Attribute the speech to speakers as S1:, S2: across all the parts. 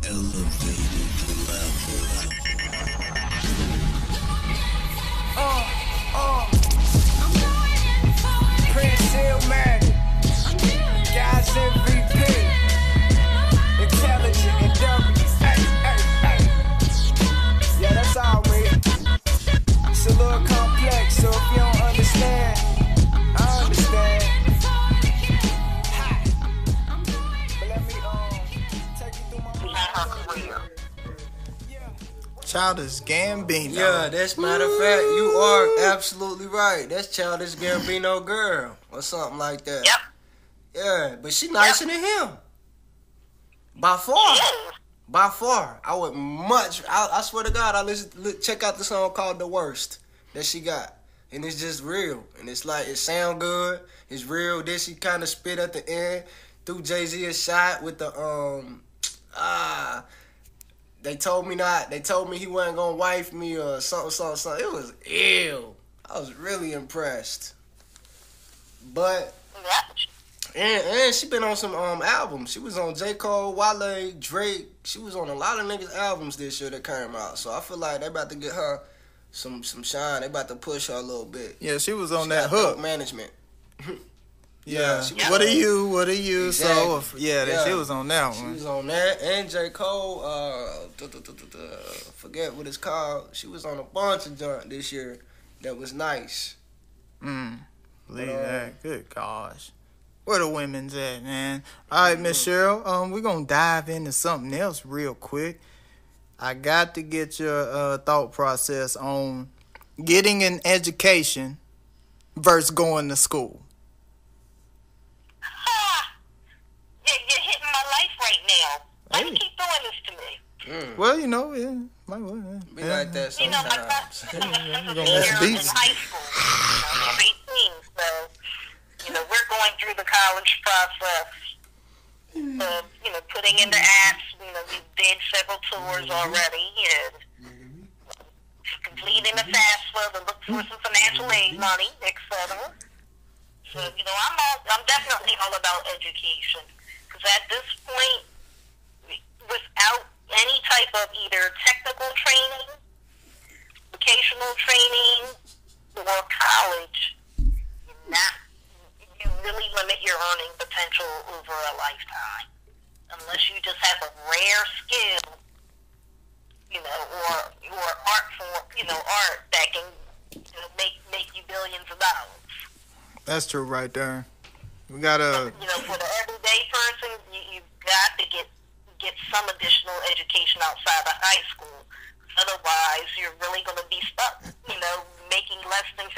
S1: Elevated level.
S2: Prince Illmatic, guys MVP, intelligent and dirty. Yeah, that's all me. It's a little complex, so if you don't understand, I understand. But let me take you through my career.
S3: Childish Gambino.
S4: Yeah, that's matter of fact, you are absolutely right. That's Childish Gambino girl or something like that.
S5: Yep.
S4: Yeah, but she nicer than him. By far. By far. I would much, I swear to God, check out the song called The Worst that she got. And it's just real. And it's like, it sound good. It's real. Then she kind of spit at the end. Threw Jay-Z a shot with the, They told me he wasn't gonna wife me or something. It was ill. I was really impressed. But and she been on some albums. She was on J. Cole, Wale, Drake. She was on a lot of niggas' albums this year that came out. So I feel like they about to get her some shine. They about to push her a little bit.
S3: Yeah, she was on that hook
S4: management.
S3: Yeah.
S4: She was
S3: What are you?
S4: Exactly.
S3: So she was on that one.
S4: She was on that, and J. Cole, forget what it's called. She was on a bunch of junk this year that was nice.
S3: Believe that. Good gosh. Where the women's at, man? All right, Miss Cheryl, we're going to dive into something else real quick. I got to get your thought process on getting an education versus going to school.
S5: You're hitting my life right now. Why do you keep doing this to me?
S3: Well, you know, yeah. Might well, yeah.
S4: Be like that sometimes.
S5: You know, my
S3: We're gonna
S5: senior
S3: miss
S5: in
S3: beats.
S5: high school. I'm 18, so, we're going through the college process. Putting in the apps. We did several tours already, and completing the FAFSA to look for some financial aid money, etc. So, I'm definitely all about education. Because at this point, without any type of either technical training, vocational training, or college, you really limit your earning potential over a lifetime. Unless you just have a rare skill, or art form, art that can make you billions of dollars.
S3: That's true right there. We got to...
S5: For the everyday person, you've got to get some additional education outside of high school. Otherwise, you're really going to be stuck, making less than $15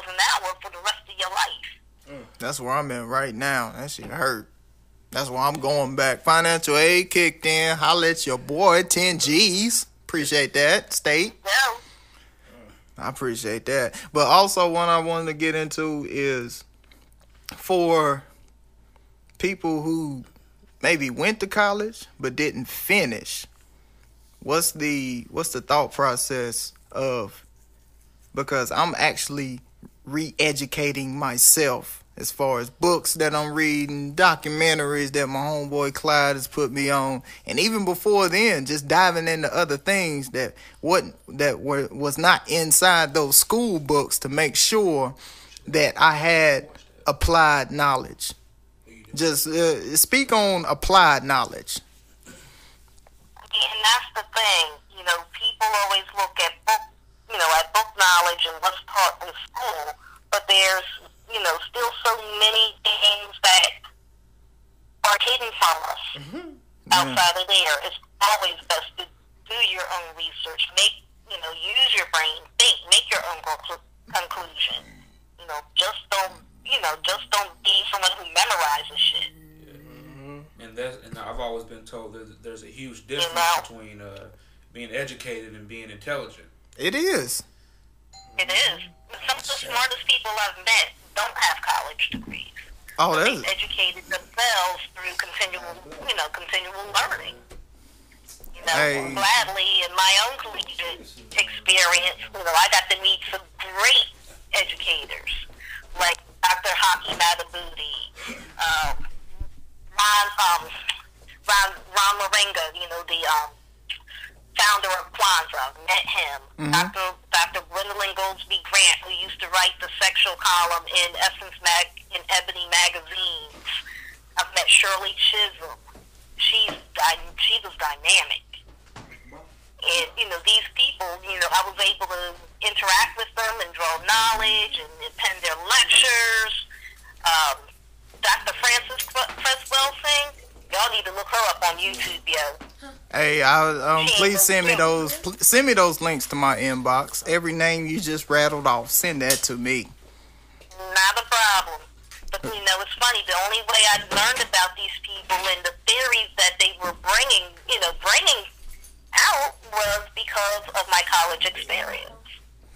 S5: an hour for the rest of your life.
S3: That's where I'm at right now. That shit hurt. That's why I'm going back. Financial aid kicked in. Holla at your boy, 10 G's. Appreciate that, state.
S5: Yeah.
S3: I appreciate that. But also what I wanted to get into is for people who maybe went to college but didn't finish. What's the thought process of, because I'm actually re-educating myself as far as books that I'm reading, documentaries that my homeboy Clyde has put me on, and even before then, just diving into other things that was not inside those school books to make sure that I had applied knowledge. Just speak on applied knowledge.
S5: And that's the thing, people always look at book knowledge and what's taught in school, but there's still so many things that are hidden from us outside of there. It's always best to do your own research. Use your brain, think, make your own conclusion. Just don't be someone who memorizes shit.
S6: And I've always been told that there's a huge difference between being educated and being intelligent.
S3: It is.
S5: It is. Some of the smartest people I've met don't have college degrees.
S3: Oh,
S5: They've educated themselves through continual learning. Gladly, in my own collegiate experience, I got to meet some great educators, like Dr. Hockey Matabuti, Ron Moringa, the founder of Kwanzaa, met him. Dr. Gwendolyn Goldsby Grant, who used to write the sexual column in in Ebony magazines. I've met Shirley Chisholm. She was dynamic. And, these people, I was able to interact with them and draw knowledge and attend their lectures. Dr. Frances Creswell Singh, y'all need to look her up on YouTube, yo.
S3: Hey, please send me those links to my inbox. Every name you just rattled off, send that to me.
S5: Not a problem. But, it's funny. The only way I learned about these people and the theories that they were bringing out was because of my college experience.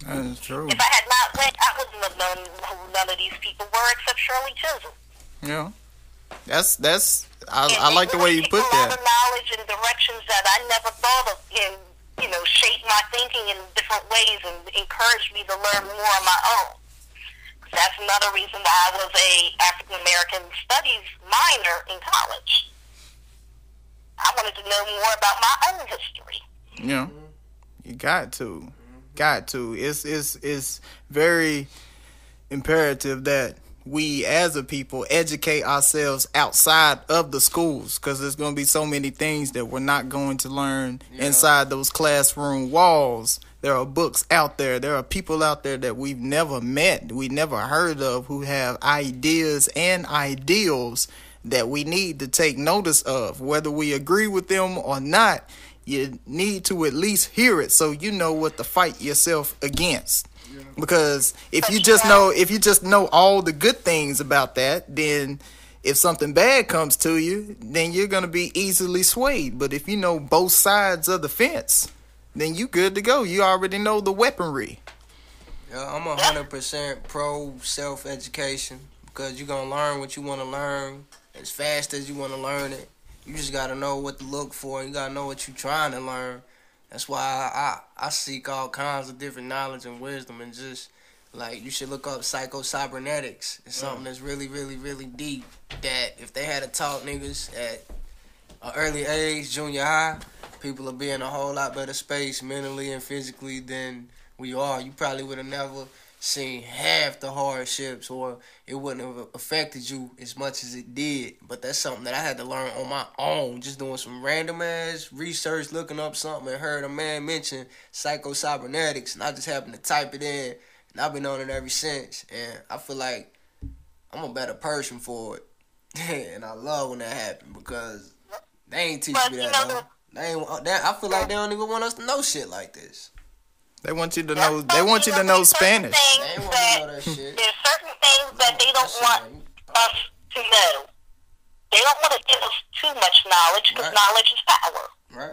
S3: That's true.
S5: If I had not went, I wouldn't have known who none of these people were except Shirley Chisholm.
S3: Yeah. I like the way you put that.
S5: A lot of knowledge and directions that I never thought of, and shaped my thinking in different ways and encouraged me to learn more on my own. That's another reason why I was a African American Studies minor in college. I wanted to know more about my own history.
S3: Yeah, you got to. It's very imperative that we as a people educate ourselves outside of the schools, because there's going to be so many things that we're not going to learn inside those classroom walls. There are books out there. There are people out there that we've never met, we never heard of, who have ideas and ideals that we need to take notice of. Whether we agree with them or not, you need to at least hear it so you know what to fight yourself against. Because if you just know all the good things about that, then if something bad comes to you, then you're going to be easily swayed. But if you know both sides of the fence, then you good to go. You already know the weaponry.
S4: Yeah, I'm 100% pro self-education, because you're going to learn what you want to learn as fast as you want to learn it. You just got to know what to look for. You got to know what you're trying to learn. That's why I seek all kinds of different knowledge and wisdom, and just, like, you should look up psycho-cybernetics. It's something that's really, really, really deep, that if they had taught niggas at an early age, junior high, people would be in a whole lot better space mentally and physically than we are. You probably would have never seen half the hardships, or it wouldn't have affected you as much as it did. But that's something that I had to learn on my own, just doing some random ass research, looking up something, and heard a man mention psycho-cybernetics, and I just happened to type it in, and I've been on it ever since. And I feel like I'm a better person for it. And I love when that happened, because they ain't teach me that, though. I feel like they don't even want us to know shit like this.
S3: They want you to know. They want you to know Spanish.
S4: They want to know that shit.
S5: There's certain things that they don't want us to know. They don't want to give us too much knowledge, because knowledge is power.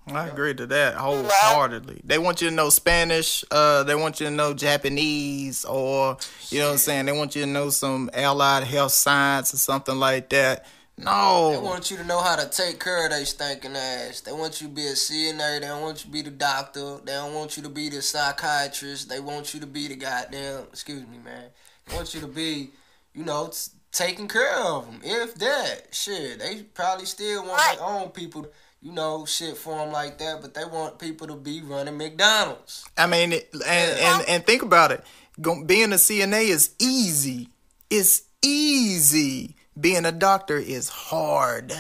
S4: Right.
S3: I agree to that wholeheartedly. They want you to know Spanish. They want you to know Japanese, or you know what I'm saying. They want you to know some allied health science or something like that. No.
S4: They want you to know how to take care of their stinking ass. They want you to be a CNA. They don't want you to be the doctor. They don't want you to be the psychiatrist. They want you to be the goddamn, excuse me, man. They want you to be, taking care of them. If that, shit, they probably still want their own people, shit for them like that, but they want people to be running McDonald's.
S3: I mean, and think about it. Being a CNA is easy. It's easy. Being a doctor is hard.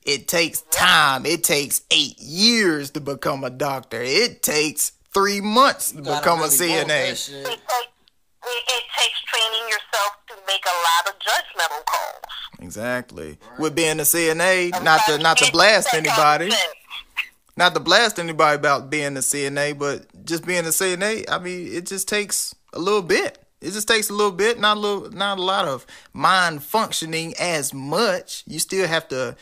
S3: It takes time. It takes 8 years to become a doctor. It takes 3 months to become a CNA.
S5: It takes training yourself to make a lot of judgmental calls.
S3: Exactly. Right. With being a CNA, not to blast anybody. Not to blast anybody about being a CNA, but just being a CNA, I mean, it just takes a little bit. It just takes a little bit, not a lot of mind functioning as much. You still have to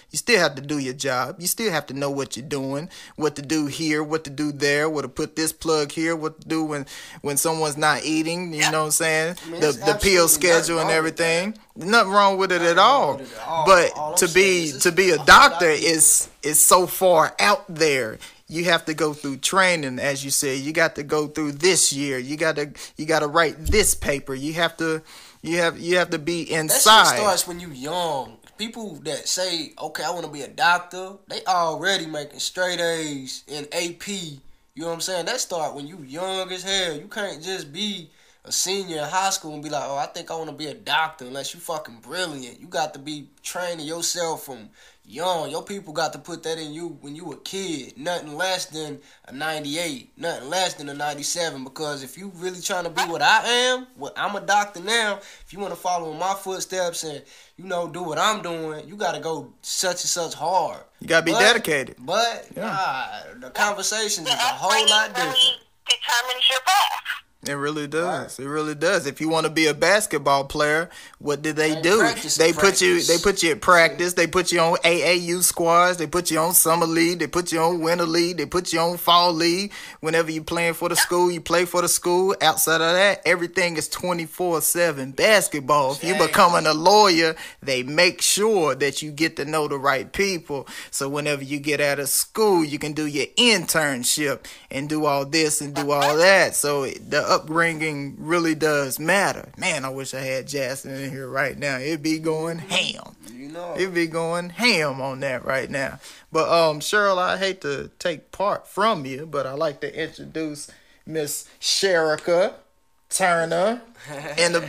S3: do your job. You still have to know what you're doing, what to do here, what to do there, what to put this plug here, what to do when someone's not eating. You know what I'm saying? I mean, the pill schedule and everything. Nothing wrong with it at all. But to be a doctor is so far out there. You have to go through training, as you said. You got to go through this year. You got to write this paper. You have to be inside.
S4: That shit starts when you young. people that say, okay, I want to be a doctor, they already making straight A's in AP. You know what I'm saying? That start when you young as hell. You can't just be a senior in high school and be like, oh, I think I want to be a doctor unless you fucking brilliant. You got to be training yourself from young. Your people got to put that in you when you a kid. Nothing less than a 98. Nothing less than a 97. Because if you really trying to be what I am, I'm a doctor now. If you want to follow in my footsteps and, you know, do what I'm doing, you got to go such and such hard.
S3: You got to be dedicated.
S4: But, the conversations is a whole lot different.
S5: Determines your path.
S3: It really does. Right. It really does. If you want to be a basketball player, what do? They put you at practice. They put you on AAU squads. They put you on summer league. They put you on winter league. They put you on fall league. Whenever you playing for the school, you play for the school. Outside of that, everything is 24/7 basketball. If you becoming a lawyer, they make sure that you get to know the right people. So whenever you get out of school, you can do your internship and do all this and do all that. So the upbringing really does matter. Man, I wish I had Jackson in here right now. It'd be going ham.
S4: You know.
S3: It'd be going ham on that right now. But Cheryl, I hate to take part from you, but I like to introduce Miss Sherika Turner in the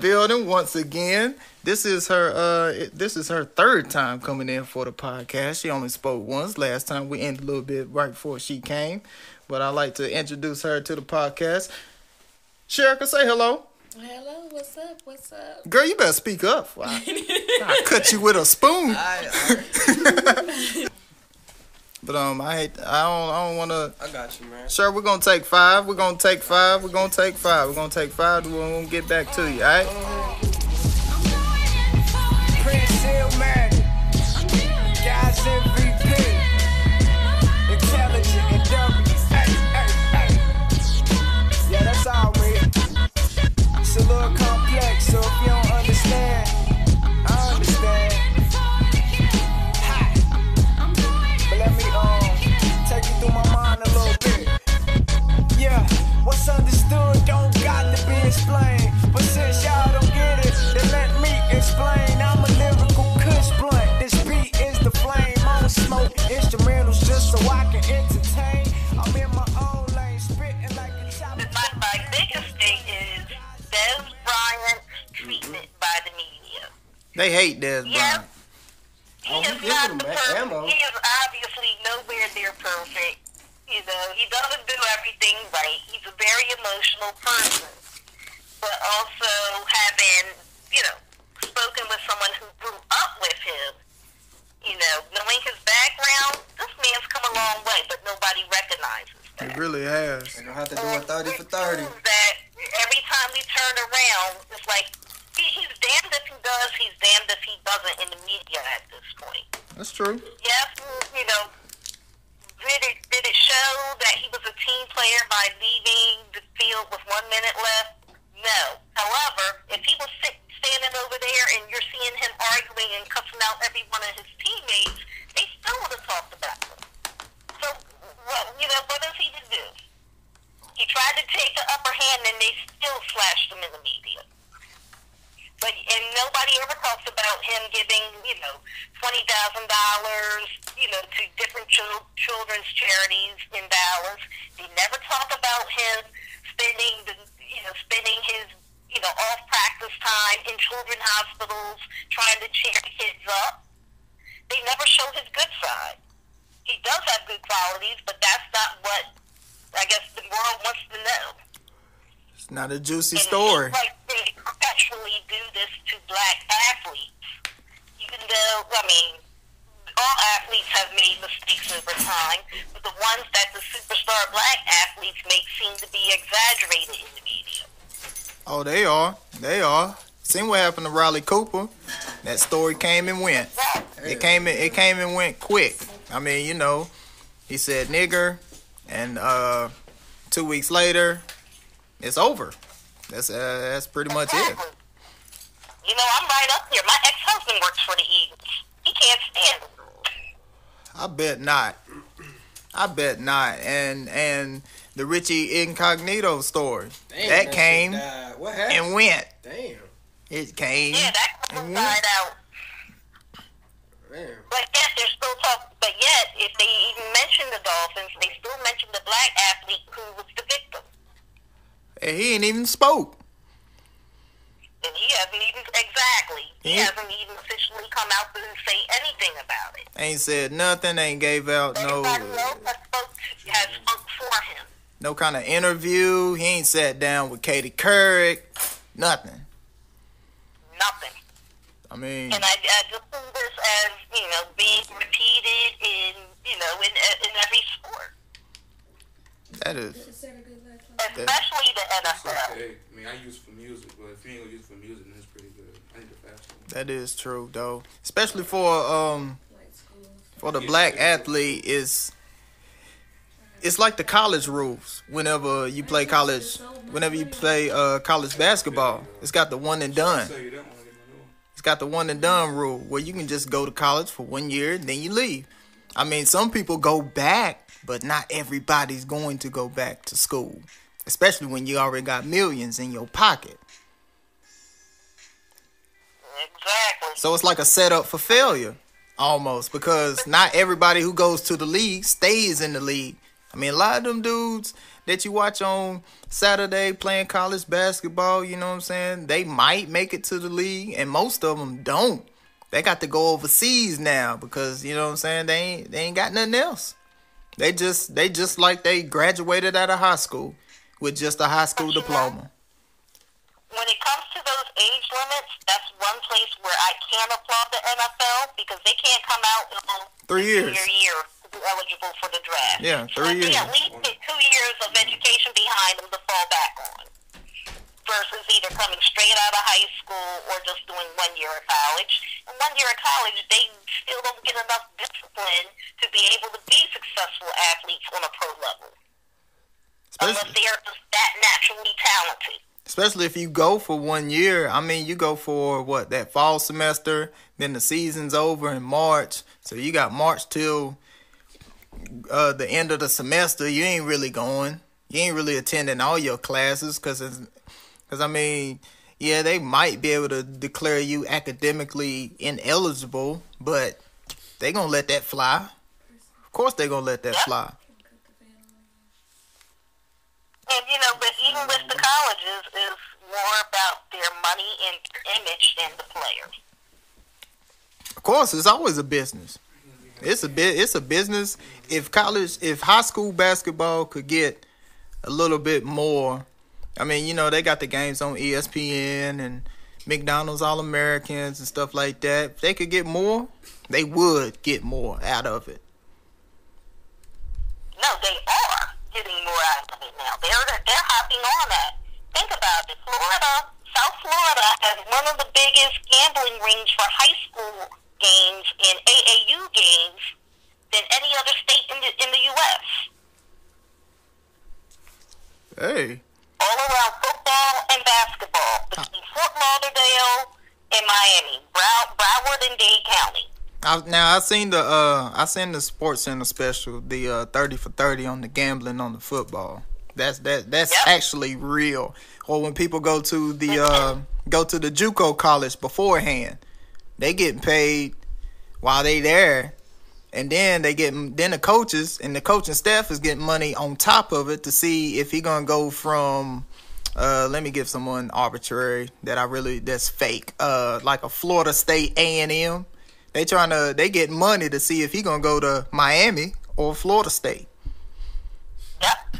S3: building once again. This is her third time coming in for the podcast. She only spoke once. Last time we ended a little bit right before she came. But I'd like to introduce her to the podcast. Sherika, say hello.
S1: Hello, what's up? What's up?
S3: Girl, you better speak up. I'll cut you with a spoon. But I don't want to.
S4: I got you, man.
S3: Sure, we're gonna take 5. We're gonna take 5. We're gonna take 5. We're gonna take 5. We're gonna get back to you. All right.
S2: Prince Illmatic, guys MVP, intelligent and dumb. Yeah, that's all, man. It's a little complex, so if you don't understand, I understand. But let me take you through my mind a little bit. Yeah, what's understood don't got to be explained. But since y'all don't get it, then let me explain. I'm a lyrical kush blunt. This beat is the flame. I don't smoke instrumentals just so I can entertain. I'm in my own lane, spitting like a chopper.
S5: My biggest thing is Des Bryant's treatment by the media.
S3: They hate Des Bryant.
S5: He is not the perfect. He is obviously nowhere near perfect. You know, he doesn't do everything right. He's a very emotional person. But also having, spoken with someone who grew up with him, knowing his background, this man's come a long way, but nobody recognizes that.
S3: It really has.
S4: They don't have to do a 30 for 30.
S5: That every time we turn around, it's like, he's damned if he does, he's damned if he doesn't in the media at this point.
S3: That's true.
S5: Yes, did it show that he was a team player by leaving the field with 1 minute left? No. However, if he was standing over there and you're seeing him arguing and cussing out every one of his teammates, they still would have talked about him. So, what does he do? He tried to take the upper hand and they still slashed him in the media. And nobody ever talks about him giving, $20,000, to different children's charities in Dallas. They never talk about him spending his, off practice time in children's hospitals trying to cheer kids up. They never show his good side. He does have good qualities, but that's not what I guess the world wants to know.
S3: It's not a juicy story.
S5: Like they perpetually do this to black athletes, even though, all athletes have made mistakes over time, but the ones that the superstar black athletes make seem to be exaggerated in the media.
S3: Oh, they are. They are. Seen what happened to Riley Cooper. That story came and went. It came and went quick. He said nigger, and 2 weeks later, it's over. That's pretty much it.
S5: I'm right up there. My ex-husband works for the Eagles. He can't stand it.
S3: I bet not. And the Richie Incognito story.
S4: Damn,
S3: that came
S4: what happened?
S3: and went.
S4: Damn.
S3: It came.
S5: Yeah, that died out. But yet they're still talking. But yet, if they even mention the Dolphins, they still mention the black athlete who was the victim.
S3: And he ain't even spoke.
S5: And he hasn't even He hasn't even officially come out to say anything about it.
S3: Ain't said nothing. Ain't gave out
S5: Everybody else has spoke for him.
S3: no kind of interview. He ain't sat down with Katie Couric. Nothing.
S5: Nothing.
S3: I mean,
S5: and I just see this as, being repeated in every sport.
S3: that is.
S5: Especially the NFL.
S6: Okay. I mean, I use it for music, but if you ain't gonna use it for music, then it's pretty good. I need the fast one.
S3: That is true, though. Especially for the black athlete, it's like the college rules. Whenever you play college basketball, it's got the one and done. It's got the one and done rule where you can just go to college for 1 year and then you leave. I mean, some people go back, but not everybody's going to go back to school, especially when you already got millions in your pocket.
S5: Exactly.
S3: So it's like a setup for failure, almost, because not everybody who goes to the league stays in the league. I mean, a lot of them dudes that you watch on Saturday playing college basketball, you know what I'm saying? They might make it to the league, and most of them don't. They got to go overseas now because, you know what I'm saying, they ain't got nothing else. They just like they graduated out of high school with just a high school diploma.
S5: When it comes to those age limits, that's one place where I can applaud the NFL because they can't come out in
S3: 3 years.
S5: Year to be eligible for the draft.
S3: Yeah, 3 years.
S5: They at least get 2 years of education behind them to fall back on, versus either coming straight out of high school or just doing 1 year of college. And 1 year of college, they still don't get enough discipline to be able to be successful athletes on a pro level. Unless they are just that naturally talented.
S3: Especially if you go for 1 year. I mean, you go for, that fall semester, then the season's over in March. So you got March till the end of the semester. You ain't really going. You ain't really attending all your classes because I mean, yeah, they might be able to declare you academically ineligible, but they going to let that fly. Of course they going to let that fly.
S5: And, but even with the colleges, is more about their money and their image than the players.
S3: Of course, it's always a business. It's a business. If high school basketball could get a little bit more, I mean, they got the games on ESPN and McDonald's All-Americans and stuff like that. If they could get more, they would get more out of it.
S5: No, they are getting more out of it now. They're hopping on that. Think about it. South Florida has one of the biggest gambling rings for high school games and AAU games than any other state in the U.S.
S3: Hey.
S5: All around football and basketball between Fort Lauderdale and Miami, Broward and Dade County.
S3: I seen the Sports Center special, the 30 for 30 on the gambling on the football. That's actually real. Or when people go to the JUCO college beforehand, they getting paid while they there, and then the coaches and the coaching staff is getting money on top of it to see if he gonna go from let me give someone arbitrary that's fake, like a Florida State A&M. They get money to see if he gonna go to Miami or Florida State.
S5: Yep.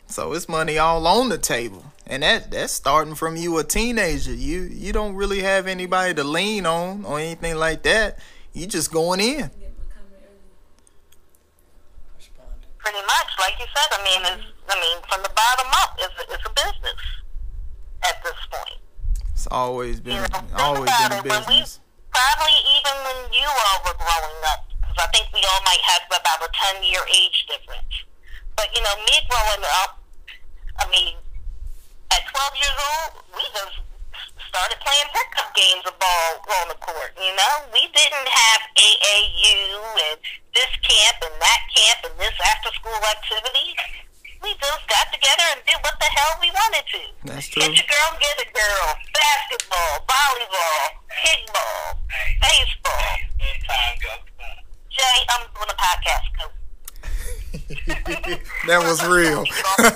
S3: So it's money all on the table, and that's starting from you a teenager. You don't really have anybody to lean on or anything like that. You just going in.
S5: Pretty much, like you said. I mean, from the bottom up, it's a business at this point.
S3: It's always been a business.
S5: Probably even when you all were growing up, because I think we all might have about a 10-year age difference. But, me growing up, at 12 years old, we just started playing pickup games of ball on the court, We didn't have AAU and this camp and that camp and this after-school activity. We just got together and did what the hell we wanted to.
S3: That's true.
S5: Get your girl, get a girl. Basketball, volleyball, kickball, baseball. podcast.
S3: That was real.
S5: But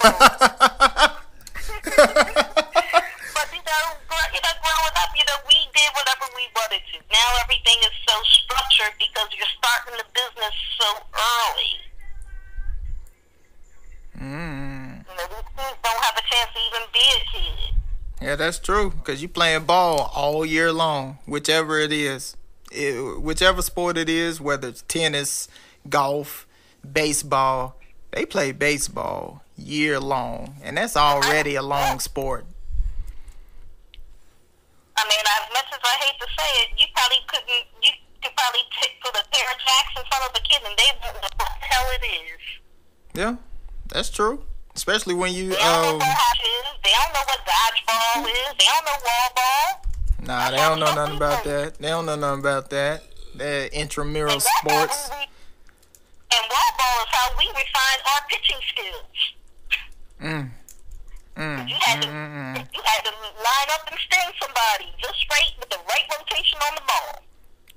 S5: growing up, we did whatever we wanted to. Now everything is so structured because you're starting the business so early. These kids don't have a chance to even be a kid.
S3: Yeah, that's true. Because you playing ball all year long, whichever it is. Whichever sport it is, whether it's tennis, golf, baseball, they play baseball year long. And that's already a long sport.
S5: I mean, as much as I hate to say it, you could probably put a pair of jacks in front of a kid and they won't know what the hell it is.
S3: Yeah, that's true. Especially when you
S5: They don't know what is. They don't know what dodgeball is. They don't know wall ball.
S3: Nah, they don't know nothing about that. They don't know nothing about that. They're intramural sports.
S5: And wall ball is how we refine our pitching skills. You had to line up and sting somebody just right with the right rotation on the ball.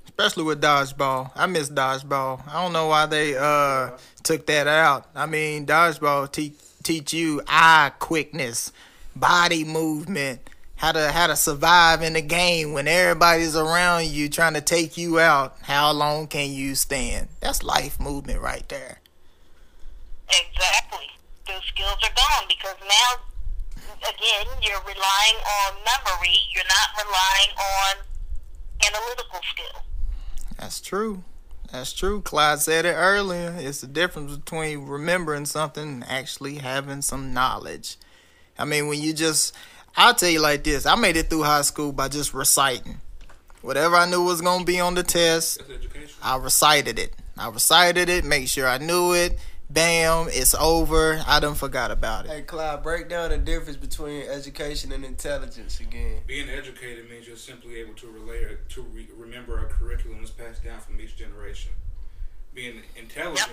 S3: Especially with dodgeball. I miss dodgeball. I don't know why they took that out. I mean, dodgeball teach you eye quickness, body movement, how to survive in the game when everybody's around you trying to take you out. How long can you stand? That's life movement right there.
S5: Exactly. Those skills are gone because now, again, you're relying on memory. You're not relying on analytical skill.
S3: That's true. That's true. Clyde said it earlier. It's the difference between remembering something and actually having some knowledge. I mean, I'll tell you like this. I made it through high school by just reciting. Whatever I knew was going to be on the test, I recited it. Make sure I knew it. Bam, it's over. I done forgot about it.
S4: Hey, Clyde, break down the difference between education and intelligence again.
S6: Being educated means you're simply able to remember a curriculum that's passed down from each generation. Being intelligent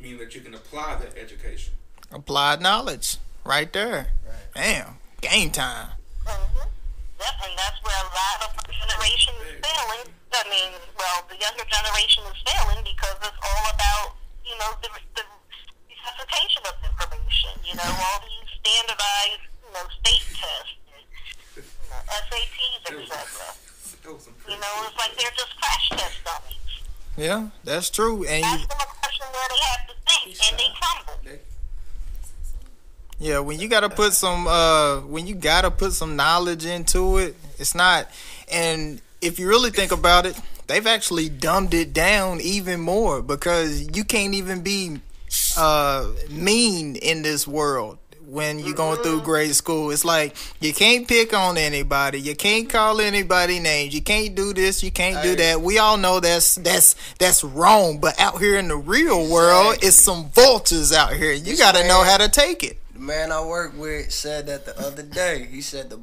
S6: means that you can apply that education.
S3: Applied knowledge, right there. Right. Damn, game time.
S5: Yep, and that's where a lot of our generation is failing. I mean, the younger generation is failing because it's all about the resuscitation of information, all these standardized, state tests, SATs, etc. It's like they're just crash test dummies.
S3: Yeah, that's true. And
S5: ask them a question where they have to think, and they crumble.
S3: Yeah, when you gotta put some knowledge into it, it's not. And if you really think about it, they've actually dumbed it down even more because you can't even be mean in this world when you're going through grade school. It's like you can't pick on anybody, you can't call anybody names, you can't do this, you can't do that. We all know that's wrong, but out here in the real world, it's some vultures out here. You got to know how to take it.
S4: The man I work with said that the other day. He said the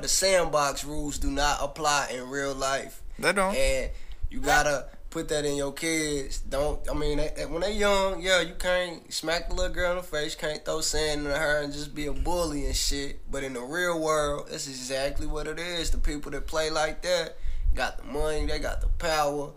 S4: sandbox rules do not apply in real life.
S3: They don't.
S4: And you gotta put that in your kids. When they young, you can't smack the little girl in the face, can't throw sand in her and just be a bully and shit. But in the real world, that's exactly what it is. The people that play like that got the money, they got the power,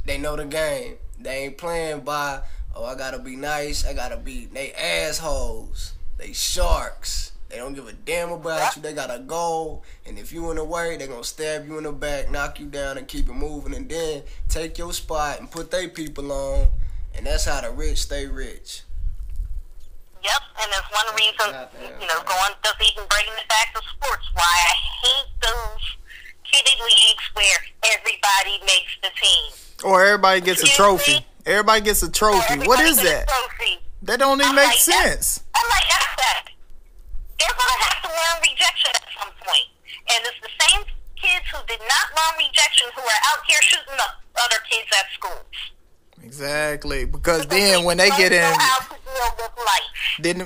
S4: they know the game. They ain't playing by, I gotta be nice, they assholes, they sharks. They don't give a damn about you. They got a goal, and if you in the way, they gonna stab you in the back, knock you down, and keep it moving, and then take your spot and put they people on, and that's how the rich stay rich.
S5: Yep, and that's one reason, just even bringing it back to sports, why I hate those kiddie leagues where everybody makes the team.
S3: Or everybody gets a trophy. Everybody gets a trophy. What is that? That don't even make sense.
S5: I'm like, that's that. They're going to have to learn rejection at some point. And it's the same kids who did not learn rejection who are out here shooting up other kids at schools.
S3: Exactly. Because then when they get in,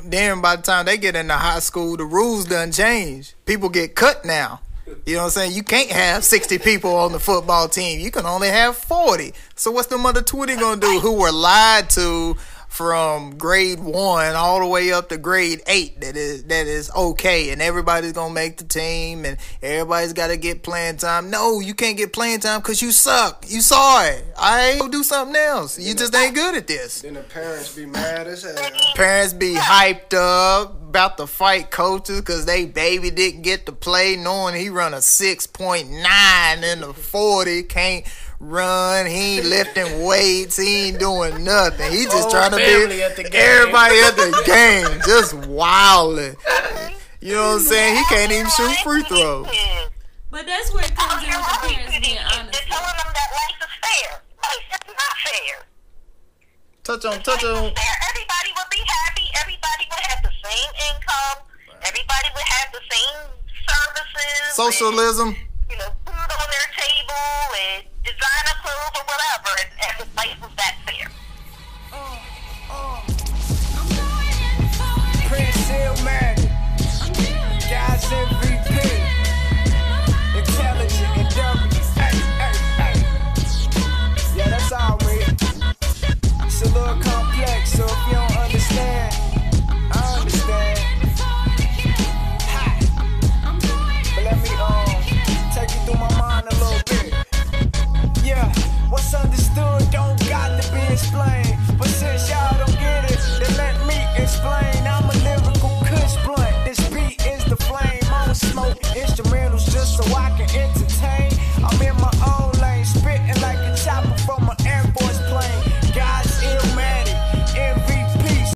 S3: then by the time they get into high school, the rules done change. People get cut now. You know what I'm saying? You can't have 60 people on the football team. You can only have 40. So what's the other 20 going to do who were lied to from grade 1 all the way up to grade 8 that is okay, and everybody's gonna make the team, and everybody's got to get playing time. No, you can't get playing time because you suck. You saw it. Go do something else. You just ain't good at this.
S4: Then the parents be mad as hell.
S3: Parents be hyped up about to fight coaches because they baby didn't get to play, knowing he run a 6.9 in the 40, can't run, he ain't lifting weights, he ain't doing nothing. He just trying to be everybody at the game, just wilding. You know what I'm saying? He can't even shoot free throws.
S1: But that's where it comes in with the parents being honest.
S5: They're telling them that life is fair. Life is not fair.
S3: Touch on.
S5: Everybody would be happy. Everybody would have the same income. Everybody would have the same services.
S3: Socialism.
S5: And, food on their table and designer clothes or whatever.